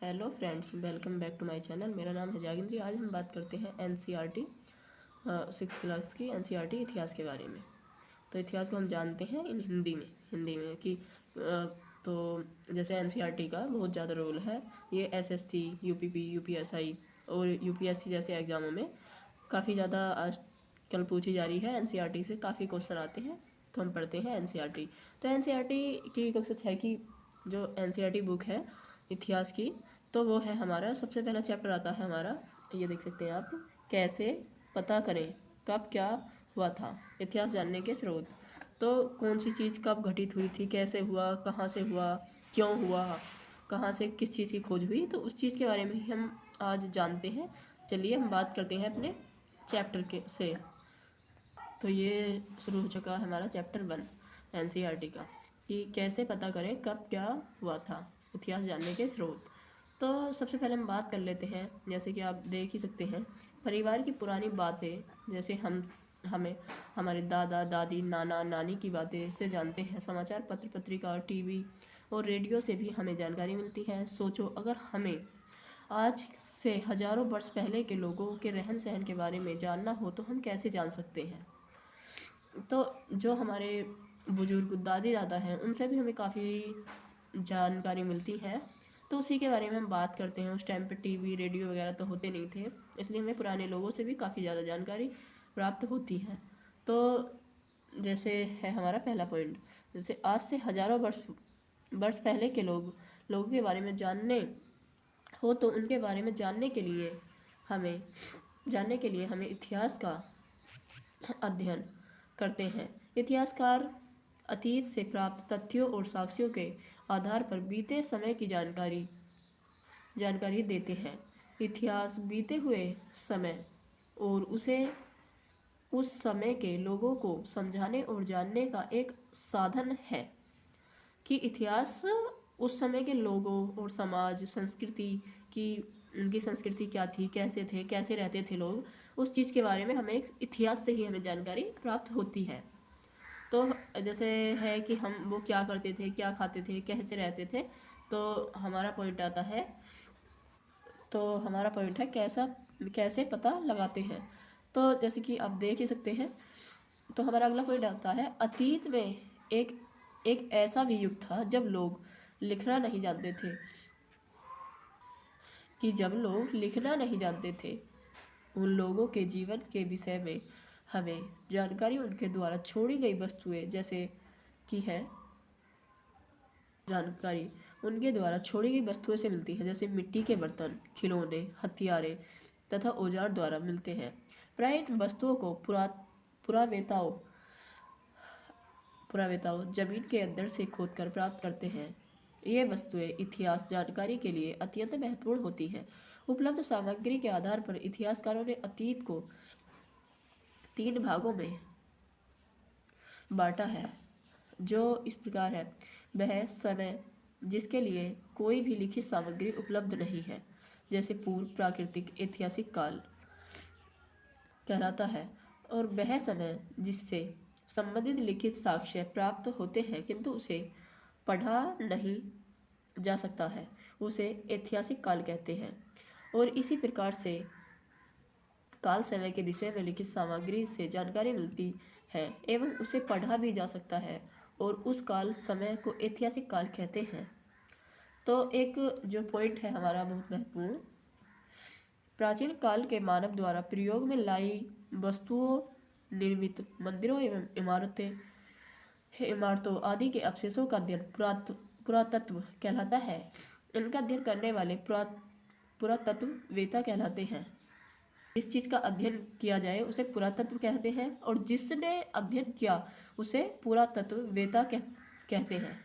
Hello friends, welcome back to my channel. मेरा नाम है जागिंद्री। आज हम बात करते हैं एनसीईआरटी 6 क्लास की एनसीईआरटी इतिहास के बारे में। तो इतिहास को हम जानते हैं इन हिंदी में कि तो जैसे एनसीईआरटी का बहुत ज़्यादा रोल है। ये एसएससी, यूपीपी, यूपीएसआई और यूपीएससी जैसे एग्ज़ामों में काफ़ी ज़्यादा आजकल पूछी जा रही है। एनसीईआरटी से काफ़ी क्वेश्चन आते हैं, तो हम पढ़ते हैं एनसीईआरटी। तो एनसीईआरटी की कक्षा 6 की जो एनसीईआरटी बुक है इतिहास की, तो वो है हमारा सबसे पहला चैप्टर आता है हमारा, ये देख सकते हैं आप, कैसे पता करें कब क्या हुआ था। इतिहास जानने के स्रोत, तो कौन सी चीज़ कब घटित हुई थी, कैसे हुआ, कहाँ से हुआ, क्यों हुआ, कहाँ से किस चीज़ की खोज हुई, तो उस चीज़ के बारे में ही हम आज जानते हैं। चलिए हम बात करते हैं अपने चैप्टर के से। तो ये शुरू हो चुका है हमारा चैप्टर 1 एनसीईआरटी का, कि कैसे पता करें कब क्या हुआ था, इतिहास जानने के स्रोत। तो सबसे पहले हम बात कर लेते हैं, जैसे कि आप देख ही सकते हैं, परिवार की पुरानी बातें, जैसे हमें हमारे दादा दादी, नाना नानी की बातें से जानते हैं। समाचार पत्र, पत्रिका, टीवी और रेडियो से भी हमें जानकारी मिलती है। सोचो, अगर हमें आज से हजारों वर्ष पहले के लोगों के रहन सहन के बारे में जानना हो तो हम कैसे जान सकते हैं। तो जो हमारे बुजुर्ग दादी दादा हैं, उनसे भी हमें काफ़ी जानकारी मिलती है। तो उसी के बारे में हम बात करते हैं। उस टाइम पे टीवी, रेडियो वगैरह तो होते नहीं थे, इसलिए हमें पुराने लोगों से भी काफ़ी ज़्यादा जानकारी प्राप्त होती है। तो जैसे है हमारा पहला पॉइंट, जैसे आज से हजारों वर्ष पहले के लोगों के बारे में जानने हो तो उनके बारे में हमें जानने के लिए हमें इतिहास का अध्ययन करते हैं। इतिहासकार अतीत से प्राप्त तथ्यों और साक्ष्यों के आधार पर बीते समय की जानकारी देते हैं। इतिहास बीते हुए समय और उस समय के लोगों को समझाने और जानने का एक साधन है। कि इतिहास उस समय के लोगों और समाज, संस्कृति की, उनकी संस्कृति क्या थी, कैसे थे, कैसे रहते थे लोग, उस चीज़ के बारे में हमें इतिहास से ही हमें जानकारी प्राप्त होती है। तो जैसे है कि हम वो क्या करते थे, क्या खाते थे, कैसे रहते थे। तो हमारा पॉइंट आता है कैसे पता लगाते हैं। तो जैसे कि आप देख ही सकते हैं, तो हमारा अगला पॉइंट आता है, अतीत में एक एक ऐसा भी युग था जब लोग लिखना नहीं जानते थे उन लोगों के जीवन के विषय में हमें जानकारी उनके द्वारा छोड़ी गई वस्तुएं जैसे कि है जानकारी उनके द्वारा छोड़ी गई वस्तुओं से मिलती है, जैसे मिट्टी के बर्तन, खिलौने, हथियारे तथा औजार द्वारा मिलते हैं। प्राय इन वस्तुओं को पुरावेताओं पुरावेताओं जमीन के अंदर से खोदकर प्राप्त करते हैं। ये वस्तुएं इतिहास जानकारी के लिए अत्यंत महत्वपूर्ण होती हैं। उपलब्ध सामग्री के आधार पर इतिहासकारों ने अतीत को 3 भागों में बांटा है, जो इस प्रकार है। वह समय जिसके लिए कोई भी लिखित सामग्री उपलब्ध नहीं है, जैसे पूर्व प्राकृतिक ऐतिहासिक काल कहलाता है, और वह समय जिससे संबंधित लिखित साक्ष्य प्राप्त होते हैं किंतु उसे पढ़ा नहीं जा सकता है, उसे ऐतिहासिक काल कहते हैं। और इसी प्रकार से काल समय के विषय में लिखित सामग्री से जानकारी मिलती है एवं उसे पढ़ा भी जा सकता है, और उस काल समय को ऐतिहासिक काल कहते हैं। तो एक जो पॉइंट है हमारा बहुत महत्वपूर्ण, प्राचीन काल के मानव द्वारा प्रयोग में लाई वस्तुओं, निर्मित मंदिरों एवं इमारतों आदि के अवशेषों का अध्ययन पुरातत्व कहलाता है। इनका अध्ययन करने वाले पुरातत्ववेत्ता कहलाते हैं। जिस चीज़ का अध्ययन किया जाए उसे पुरातत्व कहते हैं, और जिसने अध्ययन किया उसे पुरातत्ववेत्ता कहते हैं।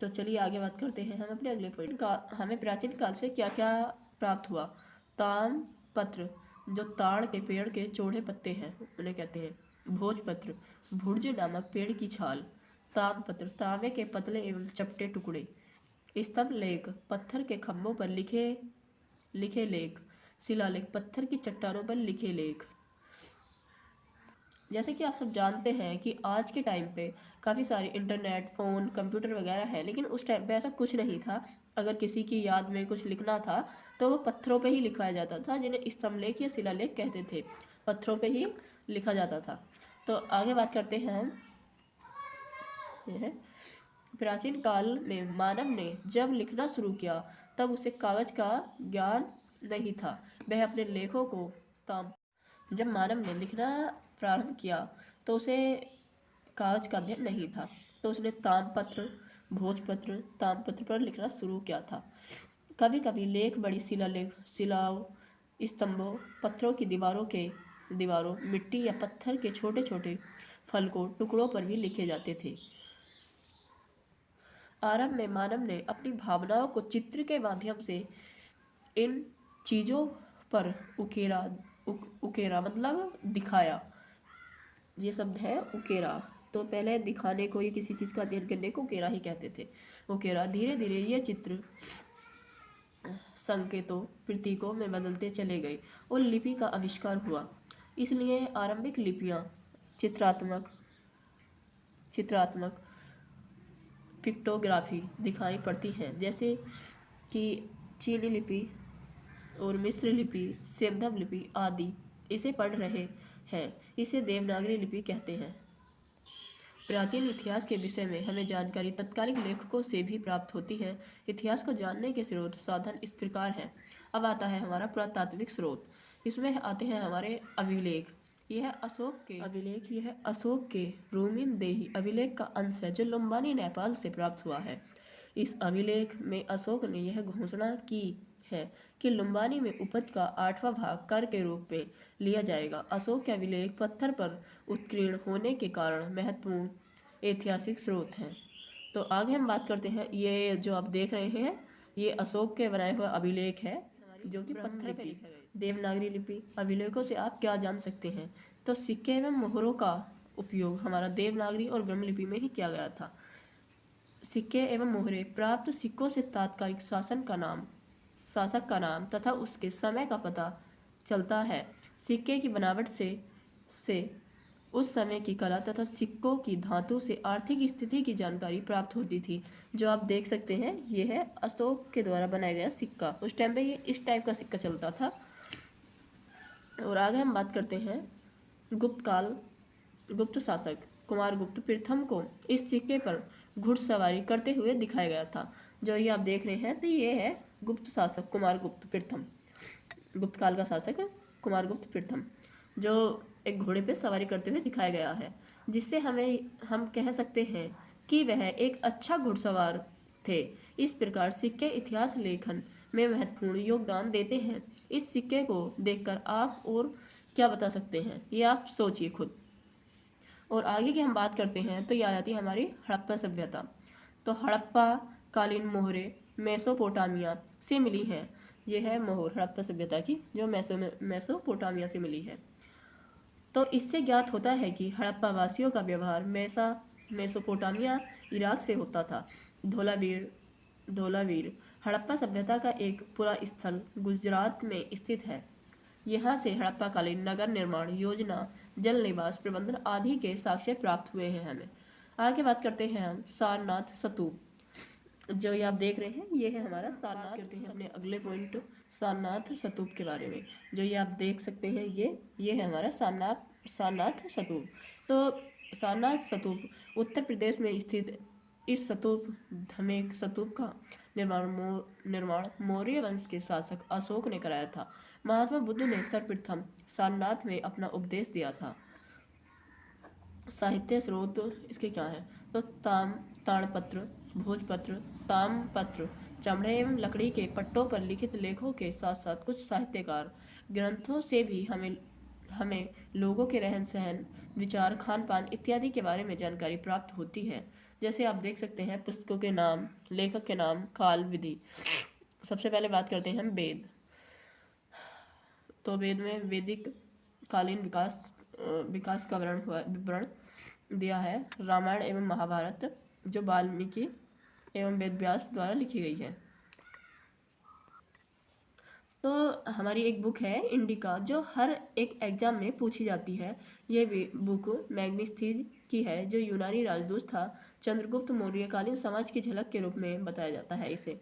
तो चलिए आगे बात करते हैं हम अपने अगले पॉइंट का। हमें प्राचीन काल से क्या क्या प्राप्त हुआ। ताम पत्र, जो ताड़ के पेड़ के चौड़े पत्ते हैं उन्हें कहते हैं। भोजपत्र, भुर्ज नामक पेड़ की छाल। तामपत्र, तांबे के पतले एवं चपटे टुकड़े। स्तंभ लेख, पत्थर के खंभों पर लिखे लेख। शिलालेख, पत्थर की चट्टानों पर लिखे लेख। जैसे कि आप सब जानते हैं कि आज के टाइम पे काफ़ी सारे इंटरनेट, फ़ोन, कंप्यूटर वगैरह है, लेकिन उस टाइम पे ऐसा कुछ नहीं था। अगर किसी की याद में कुछ लिखना था तो वो पत्थरों पे ही लिखवाया जाता था, जिन्हें स्तंभलेख या शिलालेख कहते थे। पत्थरों पे ही लिखा जाता था। तो आगे बात करते हैं हम, ये है प्राचीन काल में मानव ने जब लिखना शुरू किया तब उसे कागज का ज्ञान नहीं था। वह अपने लेखों को ताम जब मानव ने लिखना प्रारंभ किया तो उसे कागज का अध्ययन नहीं था, तो उसने ताम्रपत्र, भोजपत्र, ताम्रपत्र पर लिखना शुरू किया था। कभी कभी लेख बड़ी शिलाओं, स्तंभों, पत्थरों की दीवारों, मिट्टी या पत्थर के छोटे छोटे फलकों, टुकड़ों पर भी लिखे जाते थे। आरंभ में मानव ने अपनी भावनाओं को चित्र के माध्यम से इन चीज़ों पर उकेरा मतलब दिखाया। ये शब्द है उकेरा। तो पहले दिखाने को, ये किसी चीज़ का अध्ययन करने को उकेरा ही कहते थे। उकेरा। धीरे धीरे ये चित्र संकेतों, प्रतीकों में बदलते चले गए और लिपि का आविष्कार हुआ। इसलिए आरंभिक लिपियाँ चित्रात्मक पिक्टोग्राफी दिखाई पड़ती हैं, जैसे कि चीनी लिपि और मिस्र लिपि, सिंधव लिपि आदि। इसे पढ़ रहे हैं, इसे देवनागरी लिपि कहते हैं। प्राचीन इतिहास के विषय में हमें जानकारी तत्कालिक लेखकों से भी प्राप्त होती है। इतिहास को जानने के स्रोत साधन इस प्रकार हैं। अब आता है हमारा पुरातात्विक स्रोत। इसमें आते हैं हमारे अभिलेख। यह अशोक के रोमिन देही अभिलेख का अंश है, जो लुम्बानी नेपाल से प्राप्त हुआ है। इस अभिलेख में अशोक ने यह घोषणा की है कि लुम्बानी में उपज का 8वां भाग कर के रूप में लिया जाएगा। अशोक के अभिलेख पत्थर पर उत्कीर्ण होने के कारण महत्वपूर्ण ऐतिहासिक स्रोत हैं। तो आगे हम बात करते हैं, ये जो आप देख रहे हैं ये अशोक के बनाए हुए अभिलेख है, जो कि पत्थर पे लिखे गए। देवनागरी लिपि अभिलेखों से आप क्या जान सकते हैं? तो सिक्के एवं मोहरों का उपयोग हमारा देवनागरी और ब्रह्म लिपि में ही किया गया था। सिक्के एवं मोहरे प्राप्त सिक्कों से तात्कालिक शासक का नाम तथा उसके समय का पता चलता है। सिक्के की बनावट से उस समय की कला तथा सिक्कों की धातु से आर्थिक स्थिति की जानकारी प्राप्त होती थी। जो आप देख सकते हैं ये है अशोक के द्वारा बनाया गया सिक्का। उस टाइम पे ये इस टाइप का सिक्का चलता था। और आगे हम बात करते हैं गुप्त शासक कुमारगुप्त प्रथम को इस सिक्के पर घुड़सवारी करते हुए दिखाया गया था। जो ये आप देख रहे हैं तो ये है गुप्त शासक कुमारगुप्त प्रथम, गुप्त काल का शासक कुमारगुप्त प्रथम, जो एक घोड़े पे सवारी करते हुए दिखाया गया है, जिससे हम कह सकते हैं कि वह एक अच्छा घुड़सवार थे। इस प्रकार सिक्के इतिहास लेखन में महत्वपूर्ण योगदान देते हैं। इस सिक्के को देखकर आप और क्या बता सकते हैं, ये आप सोचिए खुद। और आगे की हम बात करते हैं तो याद आती है हमारी हड़प्पा सभ्यता। तो हड़प्पा कालीन मोहरे मेसोपोटामिया से मिली है। ये है मोहर हड़प्पा सभ्यता की, जो मेसोपोटामिया से मिली है। तो इससे ज्ञात होता है कि हड़प्पा वासियों का व्यवहार मेसोपोटामिया इराक से होता था। धोलावीर हड़प्पा सभ्यता का एक पूरा स्थल गुजरात में स्थित है। यहाँ से हड़प्पा कालीन नगर निर्माण योजना, जल निवास प्रबंधन आदि के साक्ष्य प्राप्त हुए हैं हमें। आगे बात करते हैं हम सारनाथ स्तूप। जो ये आप देख रहे हैं ये है हमारा सारनाथ। करते हैं अपने अगले पॉइंट सारनाथ स्तूप के बारे में। जो ये आप देख सकते हैं ये है हमारा सारनाथ स्तूप। तो सारनाथ स्तूप उत्तर प्रदेश में स्थित इस धमेक स्तूप का निर्माण मौर्य वंश के शासक अशोक ने कराया था। महात्मा बुद्ध ने सर्वप्रथम सारनाथ में अपना उपदेश दिया था। साहित्य स्रोत इसके क्या है? तो ताड़पत्र, भोजपत्र, ताम्रपत्र, चमड़े एवं लकड़ी के पट्टों पर लिखित लेखों के साथ साथ कुछ साहित्यकार ग्रंथों से भी हमें लोगों के रहन सहन, विचार, खान पान इत्यादि के बारे में जानकारी प्राप्त होती है। जैसे आप देख सकते हैं पुस्तकों के नाम, लेखक के नाम, काल, विधि। सबसे पहले बात करते हैं हम वेद। तो वेद में वैदिक कालीन विकास का विवरण दिया है। रामायण एवं महाभारत जो वाल्मीकि एवं वेद व्यास द्वारा लिखी गई है। तो हमारी एक बुक है इंडिका, जो हर एक एग्जाम में पूछी जाती है। ये बुक मैग्नेस्थीज की है, जो यूनानी राजदूत था। चंद्रगुप्त मौर्य कालीन समाज की झलक के रूप में बताया जाता है इसे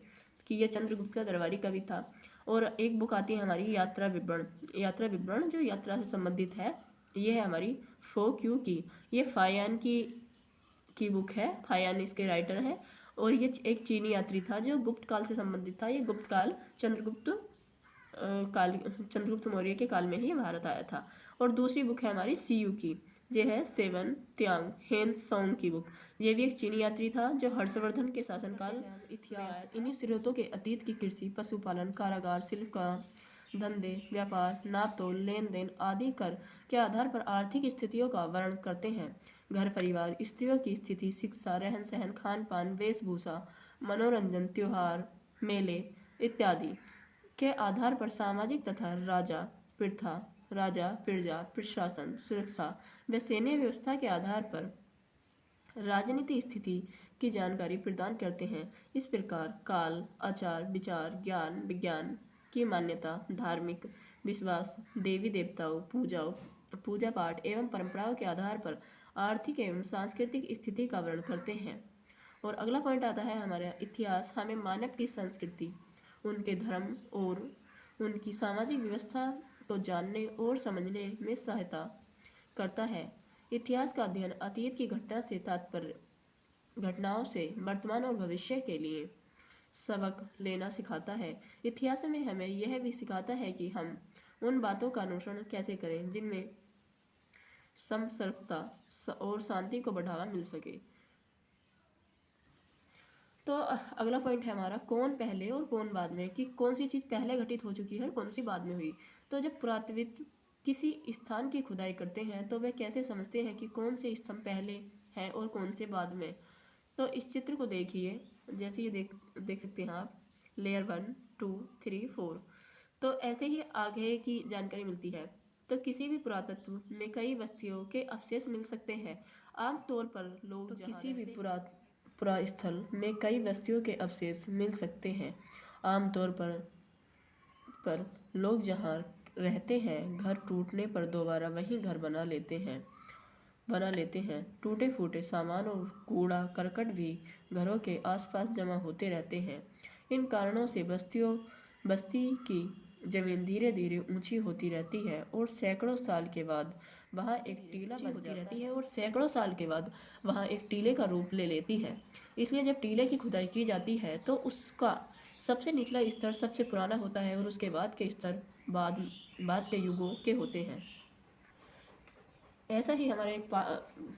कि यह चंद्रगुप्त का दरबारी कवि था। और एक बुक आती है हमारी यात्रा विवरण, यात्रा विवरण जो यात्रा से संबंधित है, ये है हमारी फो क्यू की, ये फायान की बुक है, फायान इसके राइटर हैं। और ये एक चीनी यात्री था जो गुप्त काल से संबंधित था। ये गुप्त काल चंद्रगुप्त मौर्य के काल में ही भारत आया था। और दूसरी बुक है हमारी सी यू की, ये है सेवन त्यांग हेन सोंग की बुक। ये भी एक चीनी यात्री था जो हर्षवर्धन के शासनकाल इतिहास। इन्हीं स्रोतों के अतीत की कृषि, पशुपालन, कारागार, शिल्प का धंधे, व्यापार, नाप तोल, लेन देन आदि कर के आधार पर आर्थिक स्थितियों का वर्णन करते हैं। घर परिवार, स्त्रियों की स्थिति, शिक्षा, रहन सहन, खान पान, वेशभूषा, मनोरंजन, त्योहार, मेले इत्यादि के आधार पर सामाजिक तथा राजा प्रजा, प्रशासन, सुरक्षा व सैन्य व्यवस्था के आधार पर राजनीति स्थिति की जानकारी प्रदान करते हैं। इस प्रकार काल, आचार विचार, ज्ञान विज्ञान की मान्यता, धार्मिक विश्वास, देवी देवताओं, पूजा पाठ एवं परंपराओं के आधार पर आर्थिक एवं सांस्कृतिक स्थिति का वर्णन करते हैं। और अगला पॉइंट आता है हमारा इतिहास हमें मानव की संस्कृति, उनके धर्म और उनकी सामाजिक व्यवस्था को जानने और समझने में सहायता करता है। इतिहास का अध्ययन अतीत की घटनाओं से वर्तमान और भविष्य के लिए सबक लेना सिखाता है। इतिहास में हमें यह भी सिखाता है कि हम उन बातों का अनुसरण कैसे करें जिनमें समरसता और शांति को बढ़ावा मिल सके। तो अगला पॉइंट है हमारा कौन पहले और कौन बाद में, कि कौन सी चीज़ पहले घटित हो चुकी है और कौन सी बाद में हुई। तो जब पुरातत्वविद किसी स्थान की खुदाई करते हैं तो वे कैसे समझते हैं कि कौन से स्तंभ पहले हैं और कौन से बाद में। तो इस चित्र को देखिए, जैसे ये देख सकते हैं आप, लेयर 1 2 3 4। तो ऐसे ही आगे की जानकारी मिलती है। तो किसी भी पुरातत्व में कई बस्तियों के अवशेष मिल सकते हैं। आमतौर पर लोग किसी भी पुरास्थल में कई बस्तियों के अवशेष मिल सकते हैं। आमतौर पर लोग जहाँ रहते हैं घर टूटने पर दोबारा वही घर बना लेते हैं। टूटे फूटे सामान और कूड़ा करकट भी घरों के आसपास जमा होते रहते हैं। इन कारणों से बस्ती की जमीन धीरे धीरे ऊंची होती रहती है और सैकड़ों साल के बाद वहाँ एक टीले का रूप ले लेती है। इसलिए जब टीले की खुदाई की जाती है तो उसका सबसे निचला स्तर सबसे पुराना होता है और उसके बाद के स्तर बाद के युगों के होते हैं। ऐसा ही हमारा एक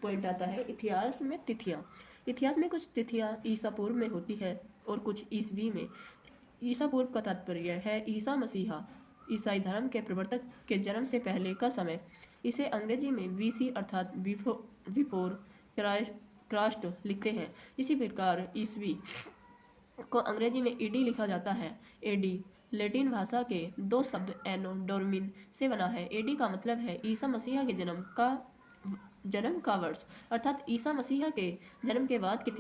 पॉइंट आता है इतिहास में तिथियाँ। इतिहास में कुछ तिथियाँ ईसा पूर्व में होती है और कुछ ईसवी में। ईसा पूर्व का तात्पर्य है ईसा मसीहा, ईसाई धर्म के प्रवर्तक के जन्म से पहले का समय। इसे अंग्रेजी में वीसी अर्थात बिफोर क्राइस्ट लिखते हैं। इसी प्रकार ईसवी को अंग्रेजी में ईडी लिखा जाता है। एडी लैटिन भाषा के दो शब्द एनो डोमिन से बना है। एडी का मतलब है ईसा मसीहा के जन्म का वर्ष, अर्थात ईसा मसीहा के जन्म के बाद की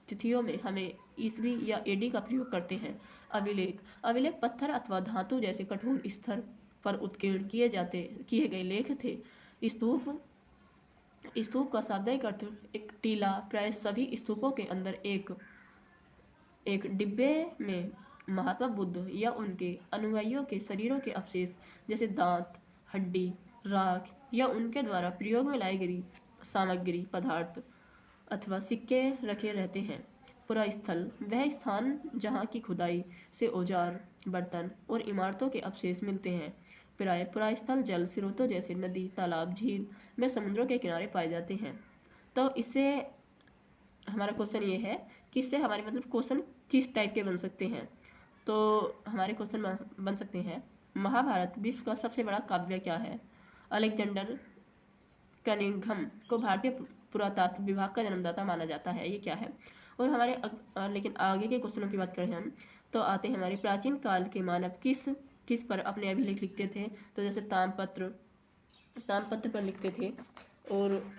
तिथियों में हमें ईसवी या एडी का प्रयोग करते हैं। अभिलेख पत्थर अथवा धातु जैसे कठोर स्तर पर उत्कीर्ण किए गए लेख थे। स्तूप का शाब्दिक अर्थ एक टीला। प्राय सभी स्तूपों के अंदर एक डिब्बे में महात्मा बुद्ध या उनके अनुयायियों के शरीरों के अवशेष जैसे दांत, हड्डी, राख या उनके द्वारा प्रयोग में लाई गई सामग्री, पदार्थ अथवा सिक्के रखे रहते हैं। पुरास्थल वह स्थान जहाँ की खुदाई से औजार, बर्तन और इमारतों के अवशेष मिलते हैं। पुरास्थल जल स्रोतों जैसे नदी, तालाब, झील में समुद्रों के किनारे पाए जाते हैं। तो इससे हमारा क्वेश्चन ये है कि इससे हमारे क्वेश्चन किस टाइप के बन सकते हैं। तो हमारे क्वेश्चन बन सकते हैं, महाभारत विश्व का सबसे बड़ा काव्य क्या है? अलेक्जेंडर कनिंघम को भारतीय पुरातत्व विभाग का जन्मदाता माना जाता है, ये क्या है? और हमारे लेकिन आगे के क्वेश्चनों की बात करें हम तो आते हैं हमारे प्राचीन काल के मानव किस पर अपने अभिलेख लिखते थे। तो जैसे ताम्रपत्र पर लिखते थे, और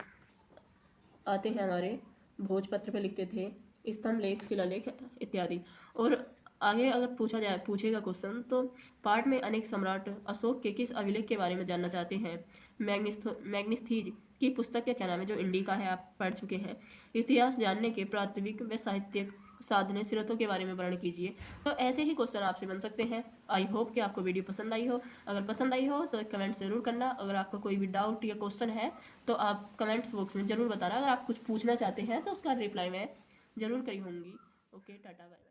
आते हैं हमारे भोजपत्र पर लिखते थे, स्तंभ लेख, शिलालेख इत्यादि। और आगे अगर पूछेगा क्वेश्चन तो पाठ में अनेक सम्राट अशोक के किस अभिलेख के बारे में जानना चाहते हैं? मैग्निस्थीज की पुस्तक का क्या नाम है, जो इंडिका है, आप पढ़ चुके हैं। इतिहास जानने के प्राथमिक व साहित्यिक साधने सिरतों के बारे में वर्णन कीजिए। तो ऐसे ही क्वेश्चन आपसे बन सकते हैं। आई होप कि आपको वीडियो पसंद आई हो। अगर पसंद आई हो तो कमेंट ज़रूर करना। अगर आपका कोई भी डाउट या क्वेश्चन है तो आप कमेंट्स बॉक्स में ज़रूर बताना। अगर आप कुछ पूछना चाहते हैं तो उसका रिप्लाई मैं ज़रूर करी होंगी। Okay, tata bye bye.